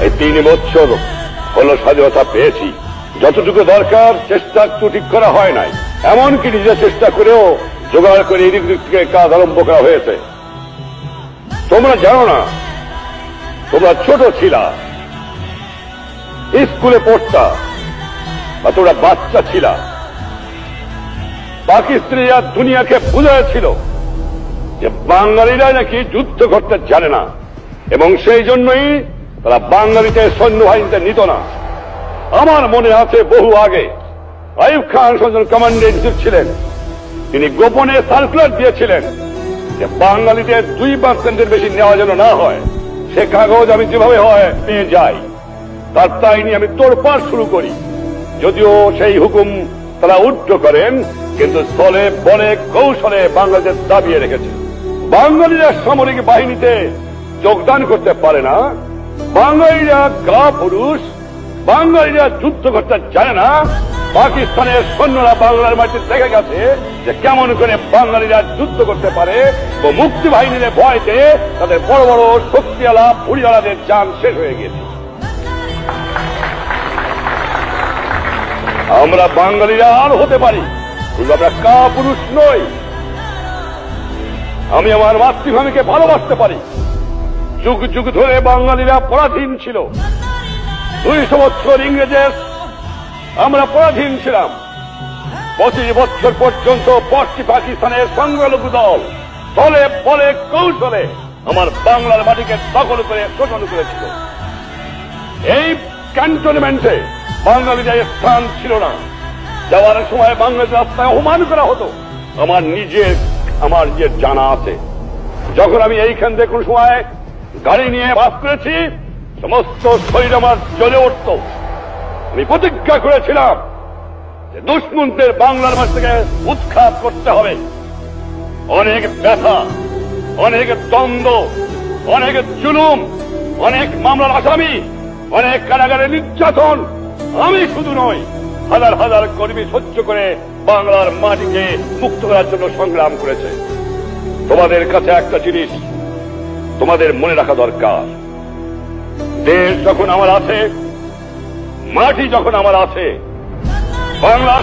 এই 3 বছর হলো স্বাধীনতা পেয়েছি, যতটুকু দরকার চেষ্টা ত্রুটি করা হয় নাই, এমনকি নিজের চেষ্টা করেও জোগাড় করে এদিক থেকে কাজ আরম্ভ করা হয়েছে। তোমরা জানো না, তোমরা ছোট ছিলা, স্কুলে পড়তা, বা তোমরা বাচ্চা ছিলা, পাকিস্তানিরা দুনিয়াকে বুঝাইছিল যে বাঙালিরা নাকি যুদ্ধ করতে জানে না, এবং সেই জন্যই তারা বাঙালিদের সৈন্যবাহিনীতে নিত না। আমার মনে আছে বহু আগে আইয়ুব খান কমান্ডেন্ট ছিলেন, তিনি গোপনে সার্কুলার দিয়েছিলেন যে বাঙালিদের 2% বেশি নেওয়া যেন না হয়। সে কাগজ আমি যেভাবে হয় পেয়ে যাই, তার তাই নিয়ে আমি তোড়পাড় শুরু করি। যদিও সেই হুকুম তারা উদ্ধ করেন, কিন্তু স্থলে বলে কৌশলে বাংলাদেশ দাবিয়ে রেখেছে। বাঙালিরা সামরিক বাহিনীতে যোগদান করতে পারে না, বাঙালিরা কাপুরুষ, বাঙালিরা যুদ্ধ করতে জানে না। পাকিস্তানের সৈন্যরা বাংলার মাটিতে দেখে গেছে যে কেমন করে বাঙালিরা যুদ্ধ করতে পারে, ও মুক্তি বাহিনীর ভয়তে তাদের বড় বড় শক্তিওয়ালা বুড়িওয়ালাদের জান শেষ হয়ে গেছে। আমরা বাঙালিরা আর হতে পারি, কিন্তু আমরা কাপুরুষ নই। আমি আমার মাতৃভূমিকে ভালোবাসতে পারি। যুগ যুগ ধরে বাঙালিরা পরাধীন ছিল, 200 বছর ইংরেজের আমরা পরাধীন ছিলাম। 25 বছর পর্যন্ত পশ্চিম পাকিস্তানের সংখ্যালঘু দল স্থলে বলে কৌশলে আমার বাংলার মাটিকে দখল করে শোষণ করেছিল। এই ক্যান্টনমেন্টে বাঙালিদের স্থান ছিল না। যাওয়ার সময় বাংলাদেশ রাস্তায় অপমান করা হতো। আমার নিজের জানা আছে, যখন আমি এইখান থেকে কোন সময় গাড়ি নিয়ে বাস করেছি, সমস্ত শরীর আমার জ্বলে উঠত। আমি প্রতিজ্ঞা করেছিলাম যে দুশ্মনদের বাংলার মাঠ থেকে উৎখাত করতে হবে। অনেক ব্যথা, অনেক দ্বন্দ্ব, অনেক জুলুম, অনেক মামলার আসামি, অনেক কারাগারে নির্যাতন আমি শুধু নই, হাজার হাজার কর্মী সহ্য করে বাংলার মাটিকে মুক্ত করার জন্য সংগ্রাম করেছে। তোমাদের কাছে একটা জিনিস তোমাদের মনে রাখা দরকার, দেশ যখন আমার আছে, মাটি যখন আমার আছে, বাংলা